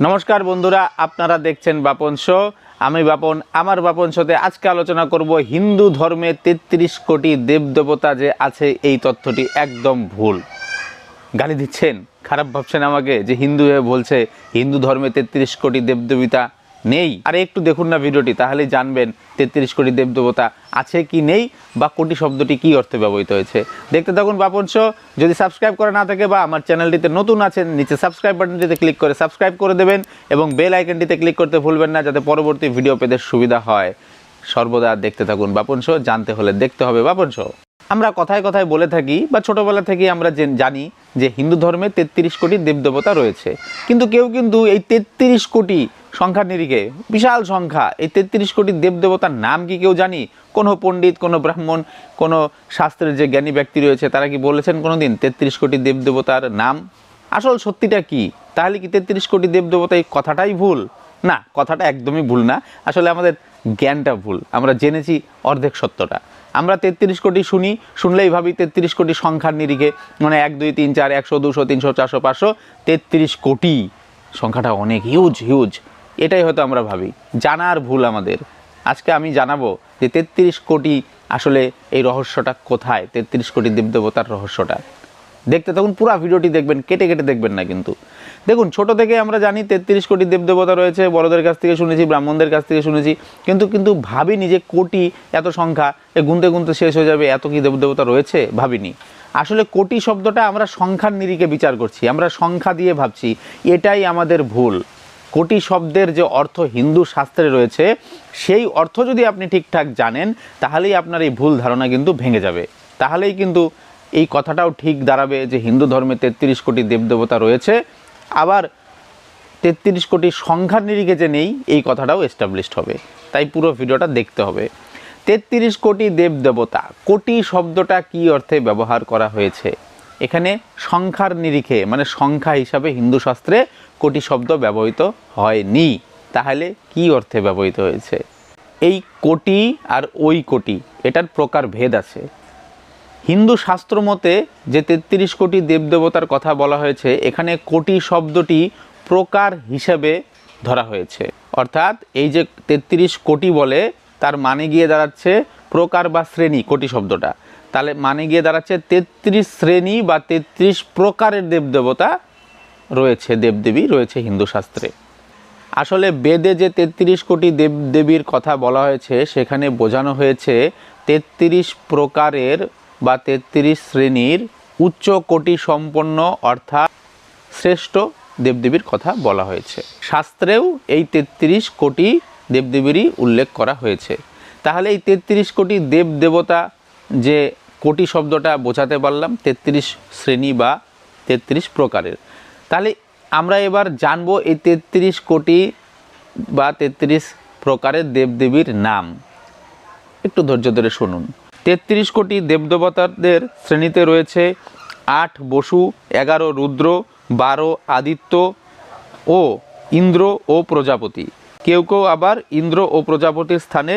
নমস্কার বন্ধুরা, আপনারা দেখছেন বাপন শো। আমি বাপন। আমার বাপন শোতে আজকে আলোচনা করব হিন্দু ধর্মে ৩৩ কোটি দেবদেবতা যে আছে, এই তথ্যটি একদম ভুল। গালি দিচ্ছেন, খারাপ ভাবছেন আমাকে যে হিন্দু হয়ে বলছে হিন্দু ধর্মে ৩৩ কোটি দেবদেবতা নেই। আরে একটু দেখুন না ভিডিওটি, তাহলেই জানবেন ৩৩ কোটি দেবদেবতা আছে কি নেই, বা কোটি শব্দটি কী অর্থে ব্যবহৃত হয়েছে। দেখতে থাকুন বাপন শো। যদি সাবস্ক্রাইব করা না থাকে বা আমার চ্যানেলটিতে নতুন আছেন, নিচে সাবস্ক্রাইব বাটনটিতে ক্লিক করে সাবস্ক্রাইব করে দেবেন এবং বেল আইকনটিতে ক্লিক করতে ভুলবেন না, যাতে পরবর্তী ভিডিও পেতে সুবিধা হয়। সর্বদা দেখতে থাকুন বাপন শো। জানতে হলে দেখতে হবে বাপন শো। আমরা কথায় কথায় বলে থাকি বা ছোটোবেলা থেকেই আমরা জানি যে হিন্দু ধর্মে ৩৩ কোটি দেবদেবতা রয়েছে, কিন্তু কেউ কিন্তু এই ৩৩ কোটি সংখ্যার নিরিখে, বিশাল সংখ্যা, এই ৩৩ কোটি দেবদেবতার নাম কি কেউ জানি? কোনো পণ্ডিত, কোনো ব্রাহ্মণ, কোনো শাস্ত্রের যে জ্ঞানী ব্যক্তি রয়েছে, তারা কি বলেছেন কোনো দিন ৩৩ কোটি দেবদেবতার নাম? আসল সত্যিটা কি? তাহলে কি ৩৩ কোটি দেবদেবতা এই কথাটাই ভুল? না, কথাটা একদমই ভুল না। আসলে আমাদের জ্ঞানটা ভুল। আমরা জেনেছি অর্ধেক সত্যটা। আমরা ৩৩ কোটি শুনলেই ভাবি ৩৩ কোটি সংখ্যার নিরিখে, মানে ১ ২ ৩ ৪ ১০০ ২০০ ৩০০ ৪০০ ৫০০, ৩৩ কোটি সংখ্যাটা অনেক হিউজ। এটাই হয়তো আমরা ভাবি। জানার ভুল আমাদের। আজকে আমি জানাবো যে ৩৩ কোটি আসলে এই রহস্যটা কোথায়, ৩৩ কোটি দেবদেবতার রহস্যটা। দেখতে থাকুন, পুরো ভিডিওটি দেখবেন, কেটে কেটে দেখবেন না কিন্তু। দেখুন, ছোট থেকে আমরা জানি ৩৩ কোটি দেবদেবতা রয়েছে, বড়দের কাছ থেকে শুনেছি, ব্রাহ্মণদের কাছ থেকে শুনেছি, কিন্তু ভাবিনি যে কোটি এত সংখ্যা, গুনতে গুনতে শেষ হয়ে যাবে, এত কি দেবদেবতা রয়েছে ভাবিনি। আসলে কোটি শব্দটা আমরা সংখ্যার নিরিখে বিচার করছি, আমরা সংখ্যা দিয়ে ভাবছি, এটাই আমাদের ভুল। কোটি শব্দের যে অর্থ হিন্দু শাস্ত্রে রয়েছে, সেই অর্থ যদি আপনি ঠিকঠাক জানেন, তাহলেই আপনার এই ভুল ধারণা কিন্তু ভেঙে যাবে। তাহলেই কিন্তু এই কথাটাও ঠিক দাঁড়াবে যে হিন্দু ধর্মে ৩৩ কোটি দেবদেবতা রয়েছে, আবার ৩৩ কোটি সংখ্যার নিরিখে যে নেই, এই কথাটাও এস্টাবলিশড হবে। তাই পুরো ভিডিওটা দেখতে হবে। ৩৩ কোটি দেবদেবতা, কোটি শব্দটা কী অর্থে ব্যবহার করা হয়েছে? এখানে সংখ্যার নিরিখে, মানে সংখ্যা হিসাবে হিন্দু শাস্ত্রে কোটি শব্দ ব্যবহৃত হয়নি। তাহলে কি অর্থে ব্যবহৃত হয়েছে? এই কোটি আর ওই কোটি, এটার প্রকার ভেদ আছে। হিন্দু শাস্ত্র মতে যে ৩৩ কোটি দেবদেবতার কথা বলা হয়েছে, এখানে কোটি শব্দটি প্রকার হিসেবে ধরা হয়েছে। অর্থাৎ এই যে ৩৩ কোটি বলে, তার মানে গিয়ে দাঁড়াচ্ছে প্রকার বা শ্রেণী। কোটি শব্দটা তাহলে মানে গিয়ে দাঁড়াচ্ছে ৩৩ শ্রেণী বা ৩৩ প্রকারের দেবদেবতা রয়েছে, দেবদেবী রয়েছে হিন্দু শাস্ত্রে। আসলে বেদে যে ৩৩ কোটি দেবদেবীর কথা বলা হয়েছে, সেখানে বোঝানো হয়েছে ৩৩ প্রকারের বা ৩৩ শ্রেণীর উচ্চ কোটি সম্পন্ন, অর্থাৎ শ্রেষ্ঠ দেবদেবীর কথা বলা হয়েছে। শাস্ত্রেও এই ৩৩ কোটি দেবদেবীরই উল্লেখ করা হয়েছে। তাহলে এই ৩৩ কোটি দেবদেবতা, যে কোটি শব্দটা বোঝাতে পারলাম ৩৩ শ্রেণী বা ৩৩ প্রকারের। তাহলে আমরা এবার জানবো এই ৩৩ কোটি বা ৩৩ প্রকারের দেবদেবীর নাম। একটু ধৈর্য ধরে শুনুন। ৩৩ কোটি দেবদেবতাদের শ্রেণীতে রয়েছে ৮ বসু, ১১ রুদ্র, ১২ আদিত্য ও ইন্দ্র ও প্রজাপতি। কেউ কেউ আবার ইন্দ্র ও প্রজাপতির স্থানে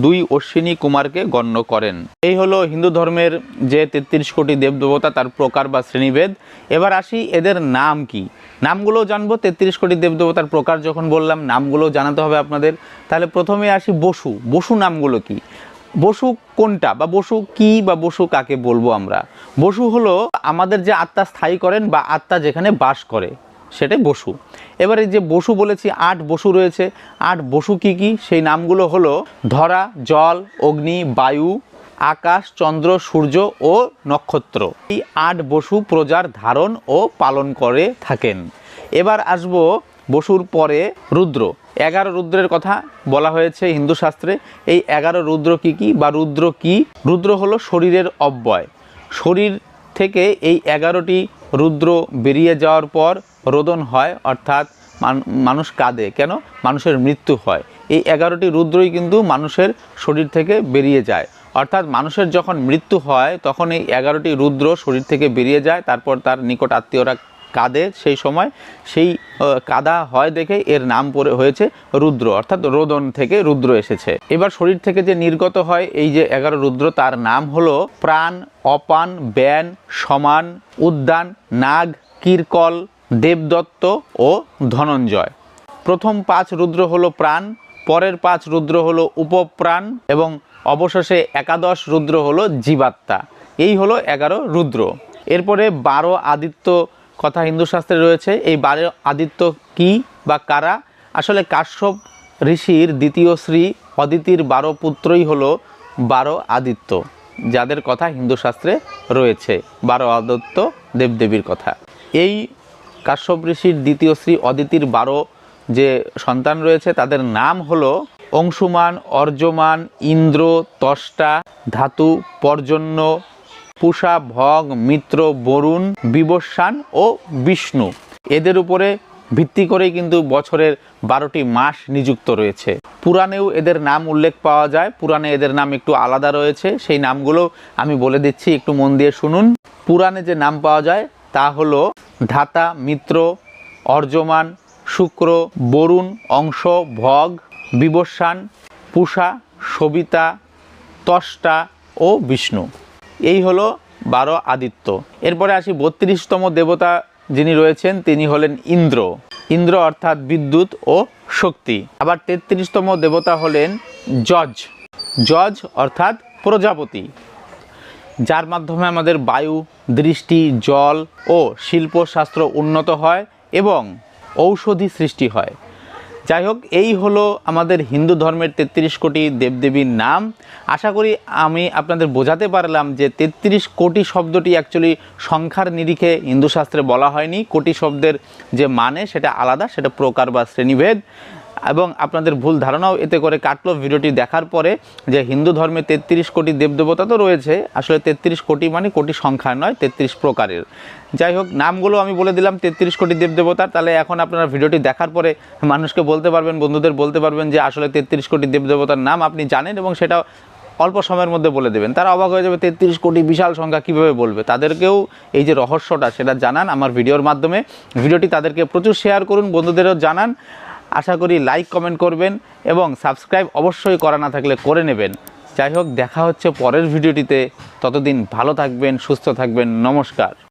২ অশ্বিনী কুমারকে গণ্য করেন। এই হলো হিন্দু ধর্মের যে ৩৩ কোটি দেবদেবতা, তার প্রকার বা শ্রেণীভেদ। এবার আসি এদের নাম কি। নামগুলোও জানবো। ৩৩ কোটি দেবদেবতার প্রকার যখন বললাম, নামগুলোও জানাতে হবে আপনাদের। তাহলে প্রথমে আসি বসু। বসু নামগুলো কি? বসু কোনটা, বা বসু কি, বা বসু কাকে বলবো আমরা? বসু হলো আমাদের যে আত্মা স্থায়ী করেন বা আত্মা যেখানে বাস করে, সেটাই বসু। এবারে যে বসু বলেছি, ৮ বসু রয়েছে। ৮ বসু কি কি? সেই নামগুলো হলো ধরা, জল, অগ্নি, বায়ু, আকাশ, চন্দ্র, সূর্য ও নক্ষত্র। এই ৮ বসু প্রজার ধারণ ও পালন করে থাকেন। এবার আসবো বসুর পরে রুদ্র। ১১ রুদ্রের কথা বলা হয়েছে হিন্দু শাস্ত্রে। এই ১১ রুদ্র কি কি, বা রুদ্র কি? রুদ্র হলো শরীরের অব্যয়। শরীর থেকে এই ১১টি রুদ্র বেরিয়ে যাওয়ার পর রোদন হয়, অর্থাৎ মানুষ কাঁদে। কেন? মানুষের মৃত্যু হয়। এই ১১টি রুদ্রই কিন্তু মানুষের শরীর থেকে বেরিয়ে যায়। অর্থাৎ মানুষের যখন মৃত্যু হয়, তখন এই ১১টি রুদ্র শরীর থেকে বেরিয়ে যায়, তারপর তার নিকট আত্মীয়রা কাঁদে। সেই সময় সেই কাদা হয় দেখে এর নাম হয়েছে রুদ্র, অর্থাৎ রোদন থেকে রুদ্র এসেছে। এবার শরীর থেকে যে নির্গত হয় এই যে ১১ রুদ্র, তার নাম হলো প্রাণ, অপান, ব্যান, সমান, উদ্যান, নাগ, কিরকল, দেবদত্ত ও ধনঞ্জয়। প্রথম 5 রুদ্র হলো প্রাণ, পরের 5 রুদ্র হলো উপপ্রাণ এবং অবশেষে একাদশ রুদ্র হলো জীবাত্মা। এই হলো 11 রুদ্র। এরপরে 12 আদিত্য কথা হিন্দু শাস্ত্রে রয়েছে। এই 12 আদিত্য কি বা কারা? আসলে কাশ্যপ ঋষির দ্বিতীয় শ্রী অদিতির 12 পুত্রই হলো 12 আদিত্য, যাদের কথা হিন্দু শাস্ত্রে রয়েছে, 12 আদিত্য দেবদেবীর কথা। এই কাশ্যপ ঋষির দ্বিতীয় শ্রী অদিতির 12 যে সন্তান রয়েছে তাদের নাম হলো অংশুমান, অর্যমান, ইন্দ্র, ত্বষ্টা, ধাতু, পর্জন্য, পূষা, ভগ, মিত্র, বরুণ, বিবস্বান ও বিষ্ণু। এদের উপরে ভিত্তি করেই কিন্তু বছরের 12টি মাস নিযুক্ত রয়েছে। পুরাণেও এদের নাম উল্লেখ পাওয়া যায়। পুরাণে এদের নাম একটু আলাদা রয়েছে, সেই নামগুলো আমি বলে দিচ্ছি, একটু মন দিয়ে শুনুন। পুরাণে যে নাম পাওয়া যায় তা হলো ধাতা, মিত্র, অর্যমান, শুক্র, বরুণ, অংশ, ভগ, বিবস্বান, পূষা, সবিতা, ত্বষ্টা ও বিষ্ণু। এই হলো 12 আদিত্য। এরপরে আসি 32তম দেবতা যিনি রয়েছেন তিনি হলেন ইন্দ্র। ইন্দ্র অর্থাৎ বিদ্যুৎ ও শক্তি। আবার 33তম দেবতা হলেন যজ। যজ অর্থাৎ প্রজাপতি, যার মাধ্যমে আমাদের বায়ু, দৃষ্টি, জল ও শিল্পশাস্ত্র উন্নত হয় এবং ঔষধি সৃষ্টি হয়। যাই হোক, এই হলো আমাদের হিন্দু ধর্মের 33 কোটি দেবদেবীর নাম। আশা করি আমি আপনাদের বোঝাতে পারলাম যে 33 কোটি শব্দটি অ্যাকচুয়ালি সংখ্যার নিরিখে হিন্দু শাস্ত্রে বলা হয়নি। কোটি শব্দের যে মানে সেটা আলাদা, সেটা প্রকার বা শ্রেণীভেদ, এবং আপনাদের ভুল ধারণাও এতে করে কাটলো ভিডিওটি দেখার পরে যে হিন্দু ধর্মে 33 কোটি দেবদেবতা তো রয়েছে, আসলে 33 কোটি মানে কোটি সংখ্যা নয়, 33 প্রকারের। যাই হোক, নামগুলো আমি বলে দিলাম 33 কোটি দেবদেবতার। তাহলে এখন আপনারা ভিডিওটি দেখার পরে মানুষকে বলতে পারবেন, বন্ধুদের বলতে পারবেন যে আসলে 33 কোটি দেবদেবতার নাম আপনি জানেন এবং সেটা অল্প সময়ের মধ্যে বলে দেবেন। তারা অবাক হয়ে যাবে, 33 কোটি বিশাল সংখ্যা কীভাবে বলবে। তাদেরকেও এই যে রহস্যটা সেটা জানান আমার ভিডিওর মাধ্যমে। ভিডিওটি তাদেরকে প্রচুর শেয়ার করুন, বন্ধুদেরও জানান। আশা করি লাইক কমেন্ট করবেন এবং সাবস্ক্রাইব অবশ্যই করা না থাকলে করে নেবেন। যাই হোক, দেখা হচ্ছে পরের ভিডিওটিতে। ততদিন ভালো থাকবেন, সুস্থ থাকবেন। নমস্কার।